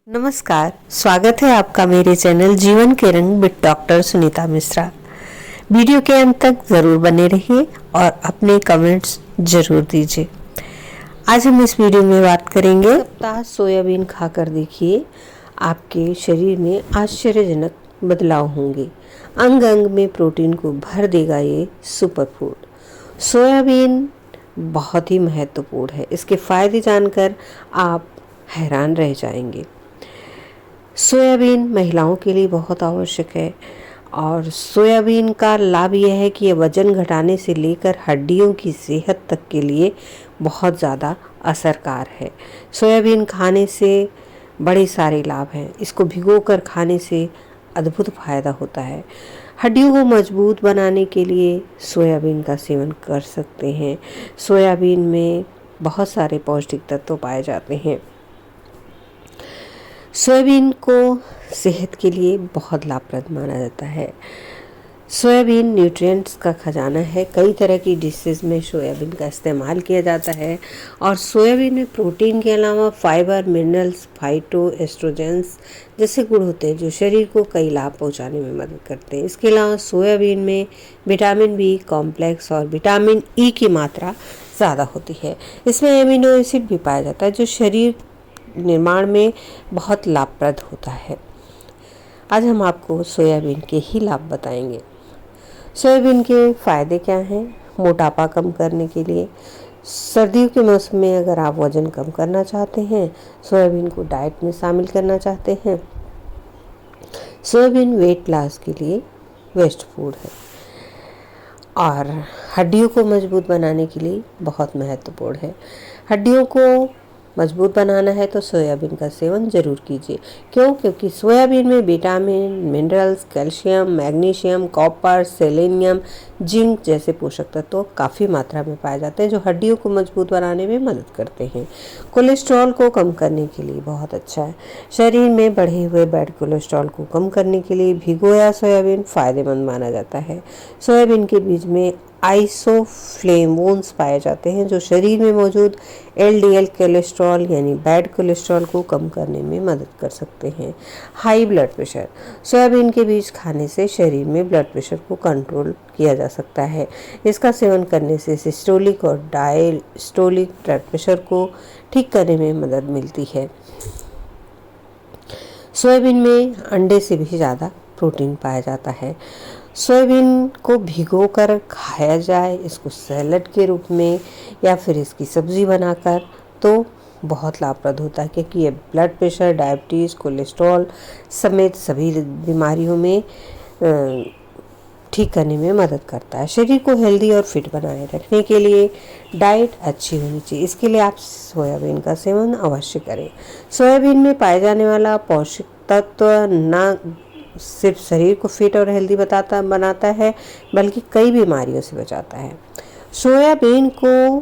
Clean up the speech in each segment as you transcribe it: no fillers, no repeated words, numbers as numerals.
नमस्कार, स्वागत है आपका मेरे चैनल जीवन के रंग with doctor Sunita Mishra. Video के अंत तक ज़रूर बने रहिए और अपने कमेंट्स ज़रूर दीजिए। आज हम इस वीडियो में बात करेंगे सप्ताह सोयाबीन खाकर देखिए, आपके शरीर में आश्चर्यजनक बदलाव होंगे। अंग अंग में प्रोटीन को भर देगा ये सुपर फूड। सोयाबीन बहुत ही महत्वपूर्ण है। इसके फ़ायदे जानकर आप हैरान रह जाएंगे। सोयाबीन महिलाओं के लिए बहुत आवश्यक है और सोयाबीन का लाभ यह है कि यह वज़न घटाने से लेकर हड्डियों की सेहत तक के लिए बहुत ज़्यादा असरकार है। सोयाबीन खाने से बड़े सारे लाभ हैं। इसको भिगोकर खाने से अद्भुत फ़ायदा होता है। हड्डियों को मजबूत बनाने के लिए सोयाबीन का सेवन कर सकते हैं। सोयाबीन में बहुत सारे पौष्टिक तत्व पाए जाते हैं। सोयाबीन को सेहत के लिए बहुत लाभप्रद माना जाता है। सोयाबीन न्यूट्रिएंट्स का खजाना है। कई तरह की डिशेस में सोयाबीन का इस्तेमाल किया जाता है और सोयाबीन में प्रोटीन के अलावा फाइबर, मिनरल्स, फाइटो एस्ट्रोजेंस जैसे गुण होते हैं जो शरीर को कई लाभ पहुंचाने में मदद करते हैं। इसके अलावा सोयाबीन में विटामिन बी कॉम्प्लेक्स और विटामिन ई की मात्रा ज़्यादा होती है। इसमें एमिनो एसिड भी पाया जाता है जो शरीर निर्माण में बहुत लाभप्रद होता है। आज हम आपको सोयाबीन के ही लाभ बताएंगे। सोयाबीन के फ़ायदे क्या हैं? मोटापा कम करने के लिए, सर्दियों के मौसम में अगर आप वज़न कम करना चाहते हैं, सोयाबीन को डाइट में शामिल करना चाहते हैं, सोयाबीन वेट लॉस के लिए बेस्ट फूड है और हड्डियों को मजबूत बनाने के लिए बहुत महत्वपूर्ण है। हड्डियों को मजबूत बनाना है तो सोयाबीन का सेवन ज़रूर कीजिए। क्यों? क्योंकि सोयाबीन में vitamin, minerals, calcium, magnesium, copper, selenium, zinc जैसे पोषक तत्व काफ़ी मात्रा में पाए जाते हैं जो हड्डियों को मजबूत बनाने में मदद करते हैं। कोलेस्ट्रॉल को कम करने के लिए बहुत अच्छा है। शरीर में बढ़े हुए बैड कोलेस्ट्रॉल को कम करने के लिए भिगोया सोयाबीन फ़ायदेमंद माना जाता है। सोयाबीन के बीज में आइसोफ्लेवोन्स पाए जाते हैं जो शरीर में मौजूद एलडीएल कोलेस्ट्रॉल यानी बैड कोलेस्ट्रॉल को कम करने में मदद कर सकते हैं। हाई ब्लड प्रेशर, सोयाबीन के बीज खाने से शरीर में ब्लड प्रेशर को कंट्रोल किया जा सकता है। इसका सेवन करने से सिस्टोलिक और डायस्टोलिक ब्लड प्रेशर को ठीक करने में मदद मिलती है। सोयाबीन में अंडे से भी ज़्यादा प्रोटीन पाया जाता है। सोयाबीन को भिगोकर खाया जाए, इसको सैलड के रूप में या फिर इसकी सब्ज़ी बनाकर, तो बहुत लाभप्रद होता है क्योंकि ये ब्लड प्रेशर, डायबिटीज़, कोलेस्ट्रॉल समेत सभी बीमारियों में ठीक करने में मदद करता है। शरीर को हेल्दी और फिट बनाए रखने के लिए डाइट अच्छी होनी चाहिए। इसके लिए आप सोयाबीन का सेवन अवश्य करें। सोयाबीन में पाए जाने वाला पौष्टिक तत्व न सिर्फ शरीर को फिट और हेल्दी बनाता है बल्कि कई बीमारियों से बचाता है। सोयाबीन को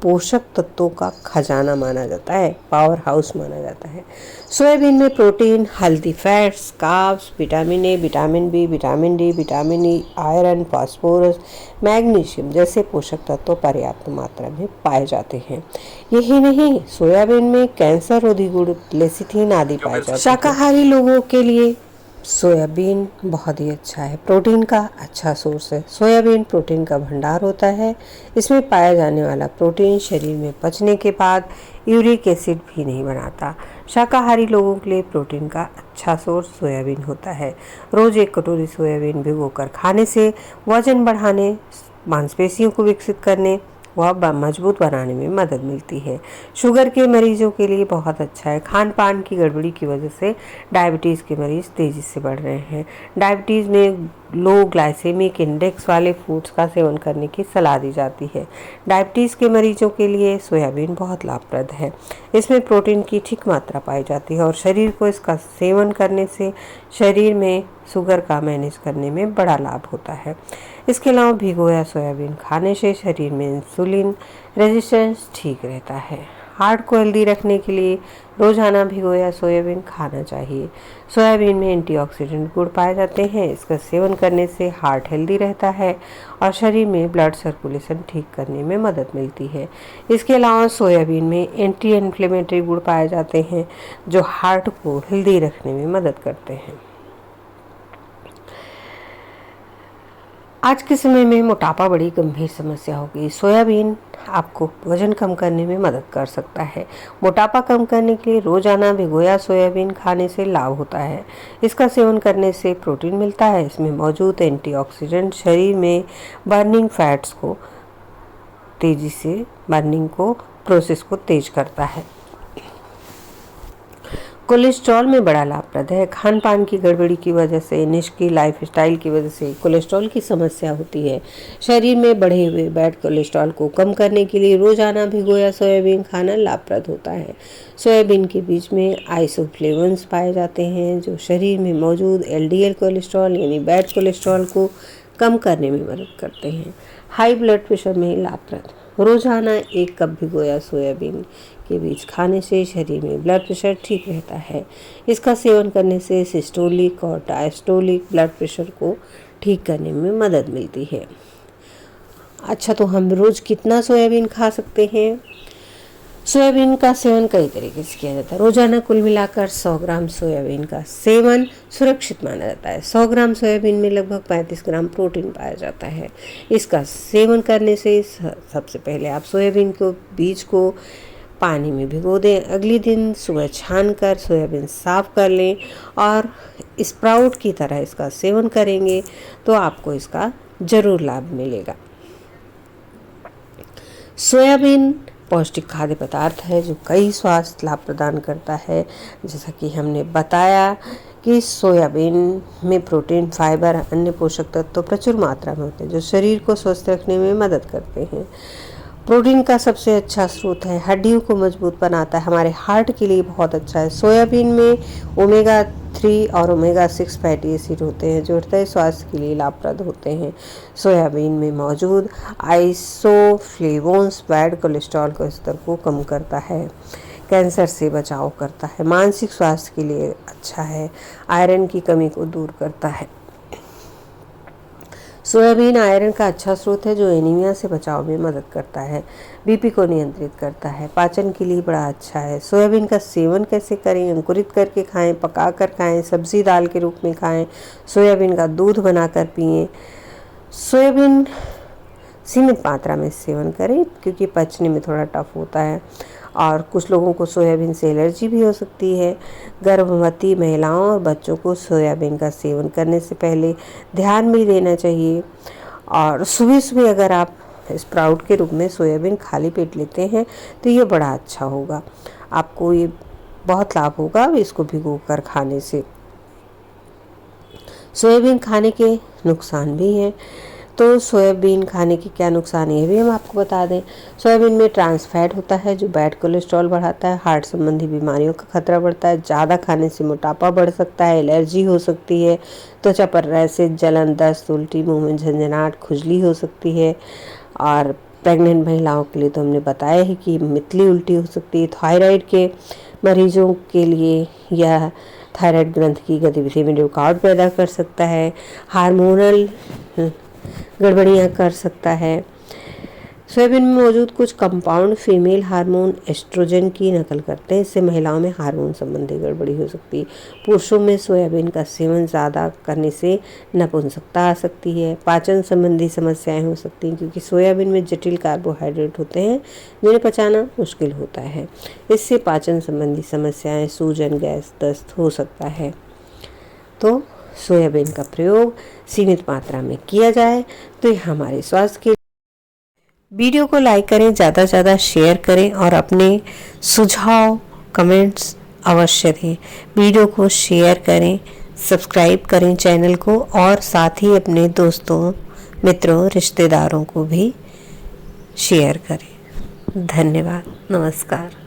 पोषक तत्वों का खजाना माना जाता है, पावर हाउस माना जाता है। सोयाबीन में protein, healthy fats, carbs, vitamin A, vitamin B, vitamin D, vitamin E, iron, phosphorus, magnesium जैसे पोषक तत्व पर्याप्त मात्रा में पाए जाते हैं। यही नहीं, सोयाबीन में कैंसर रोधी गुण, लेसिथिन आदि पाए जाते हैं। शाकाहारी लोगों के लिए सोयाबीन बहुत ही अच्छा है। प्रोटीन का अच्छा सोर्स है। सोयाबीन प्रोटीन का भंडार होता है। इसमें पाया जाने वाला प्रोटीन शरीर में पचने के बाद यूरिक एसिड भी नहीं बनाता। शाकाहारी लोगों के लिए प्रोटीन का अच्छा सोर्स सोयाबीन होता है। रोज़ एक कटोरी सोयाबीन भिगोकर खाने से वजन बढ़ाने, मांसपेशियों को विकसित करने वह मजबूत बनाने में मदद मिलती है। शुगर के मरीजों के लिए बहुत अच्छा है। खान पान की गड़बड़ी की वजह से डायबिटीज़ के मरीज तेज़ी से बढ़ रहे हैं। डायबिटीज़ में लो ग्लाइसेमिक इंडेक्स वाले फूड्स का सेवन करने की सलाह दी जाती है। डायबिटीज़ के मरीजों के लिए सोयाबीन बहुत लाभप्रद है। इसमें प्रोटीन की ठीक मात्रा पाई जाती है और शरीर को इसका सेवन करने से शरीर में शुगर का मैनेज करने में बड़ा लाभ होता है। इसके अलावा भिगोया सोयाबीन खाने से शरीर में इंसुलिन रेजिस्टेंस ठीक रहता है हार्ट को हेल्दी रखने के लिए रोजाना भिगोया सोयाबीन खाना चाहिए। सोयाबीन में एंटीऑक्सीडेंट गुण पाए जाते हैं। इसका सेवन करने से हार्ट हेल्दी रहता है और शरीर में ब्लड सर्कुलेशन ठीक करने में मदद मिलती है। इसके अलावा सोयाबीन में एंटी इन्फ्लेमेटरी गुण पाए जाते हैं जो हार्ट को हेल्दी रखने में मदद करते हैं। आज के समय में मोटापा बड़ी गंभीर समस्या हो गई। सोयाबीन आपको वजन कम करने में मदद कर सकता है। मोटापा कम करने के लिए रोजाना भिगोया सोयाबीन खाने से लाभ होता है। इसका सेवन करने से प्रोटीन मिलता है। इसमें मौजूद एंटीऑक्सीडेंट शरीर में बर्निंग फैट्स को तेजी से प्रोसेस को तेज करता है। कोलेस्ट्रॉल में बड़ा लाभप्रद है। खान पान की गड़बड़ी की वजह से, निष्क्रिय लाइफस्टाइल की वजह से कोलेस्ट्रॉल की समस्या होती है। शरीर में बढ़े हुए बैड कोलेस्ट्रॉल को कम करने के लिए रोजाना भिगोया सोयाबीन खाना लाभप्रद होता है। सोयाबीन के बीज में आइसोफ्लेवोन्स पाए जाते हैं जो शरीर में मौजूद एलडीएल कोलेस्ट्रॉल यानी बैड कोलेस्ट्रॉल को कम करने में मदद करते हैं। हाई ब्लड प्रेशर में लाभप्रद। रोजाना 1 कप भिगोया सोयाबीन के बीज खाने से शरीर में ब्लड प्रेशर ठीक रहता है। इसका सेवन करने से सिस्टोलिक और डायस्टोलिक ब्लड प्रेशर को ठीक करने में मदद मिलती है। अच्छा, तो हम रोज कितना सोयाबीन खा सकते हैं? सोयाबीन का सेवन कई तरीके से किया जाता है। रोजाना कुल मिलाकर 100 ग्राम सोयाबीन का सेवन सुरक्षित माना जाता है। 100 ग्राम सोयाबीन में लगभग 35 ग्राम प्रोटीन पाया जाता है। इसका सेवन करने से सबसे पहले आप सोयाबीन को बीज को पानी में भिगो दें। अगले दिन सुबह छानकर सोयाबीन साफ कर लें और स्प्राउट की तरह इसका सेवन करेंगे तो आपको इसका जरूर लाभ मिलेगा। सोयाबीन पौष्टिक खाद्य पदार्थ है जो कई स्वास्थ्य लाभ प्रदान करता है। जैसा कि हमने बताया कि सोयाबीन में प्रोटीन, फाइबर, अन्य पोषक तत्व प्रचुर मात्रा में होते हैं जो शरीर को स्वस्थ रखने में मदद करते हैं। प्रोटीन का सबसे अच्छा स्रोत है, हड्डियों को मजबूत बनाता है, हमारे हार्ट के लिए बहुत अच्छा है। सोयाबीन में ओमेगा 3 और ओमेगा 6 फैटी एसिड होते हैं जो हृदय स्वास्थ्य के लिए लाभप्रद होते हैं। सोयाबीन में मौजूद आइसोफ्लेवोन्स बैड कोलेस्ट्रॉल के स्तर को कम करता है, कैंसर से बचाव करता है, मानसिक स्वास्थ्य के लिए अच्छा है, आयरन की कमी को दूर करता है। सोयाबीन आयरन का अच्छा स्रोत है जो एनीमिया से बचाव में मदद करता है, बीपी को नियंत्रित करता है, पाचन के लिए बड़ा अच्छा है। सोयाबीन का सेवन कैसे करें? अंकुरित करके खाएं, पकाकर खाएं, सब्जी दाल के रूप में खाएं, सोयाबीन का दूध बनाकर पिएं। सोयाबीन सीमित मात्रा में सेवन करें क्योंकि पचने में थोड़ा टफ होता है और कुछ लोगों को सोयाबीन से एलर्जी भी हो सकती है। गर्भवती महिलाओं और बच्चों को सोयाबीन का सेवन करने से पहले ध्यान भी देना चाहिए और सुबह सुबह अगर आप स्प्राउट के रूप में सोयाबीन खाली पेट लेते हैं तो ये बड़ा अच्छा होगा, आपको ये बहुत लाभ होगा इसको भिगो कर खाने से। सोयाबीन खाने के नुकसान भी हैं, तो सोयाबीन खाने के क्या नुकसान है ये भी हम आपको बता दें। सोयाबीन में ट्रांस फैट होता है जो बैड कोलेस्ट्रॉल बढ़ाता है, हार्ट संबंधी बीमारियों का खतरा बढ़ता है, ज़्यादा खाने से मोटापा बढ़ सकता है, एलर्जी हो सकती है, त्वचा पर रैशेज, जलन, दस्त, उल्टी, मुंह में झंझनाहट, खुजली हो सकती है। और प्रेग्नेंट महिलाओं के लिए तो हमने बताया है कि मितली उल्टी हो सकती है। थायराइड के मरीजों के लिए यह थायराइड ग्रंथि की गतिविधि में रुकावट पैदा कर सकता है, हार्मोनल गड़बड़ियाँ कर सकता है। सोयाबीन में मौजूद कुछ कंपाउंड फीमेल हार्मोन एस्ट्रोजन की नकल करते हैं, इससे महिलाओं में हार्मोन संबंधी गड़बड़ी हो सकती है। पुरुषों में सोयाबीन का सेवन ज़्यादा करने से नपुंसकता आ सकती है, पाचन संबंधी समस्याएं हो सकती हैं क्योंकि सोयाबीन में जटिल कार्बोहाइड्रेट होते हैं जिन्हें पचाना मुश्किल होता है। इससे पाचन संबंधी समस्याएं, सूजन, गैस, दस्त हो सकता है। तो सोयाबीन का प्रयोग सीमित मात्रा में किया जाए तो ये हमारे स्वास्थ्य के। वीडियो को लाइक करें, ज़्यादा से ज़्यादा शेयर करें और अपने सुझाव कमेंट्स अवश्य दें। वीडियो को शेयर करें, सब्सक्राइब करें चैनल को और साथ ही अपने दोस्तों, मित्रों, रिश्तेदारों को भी शेयर करें। धन्यवाद, नमस्कार।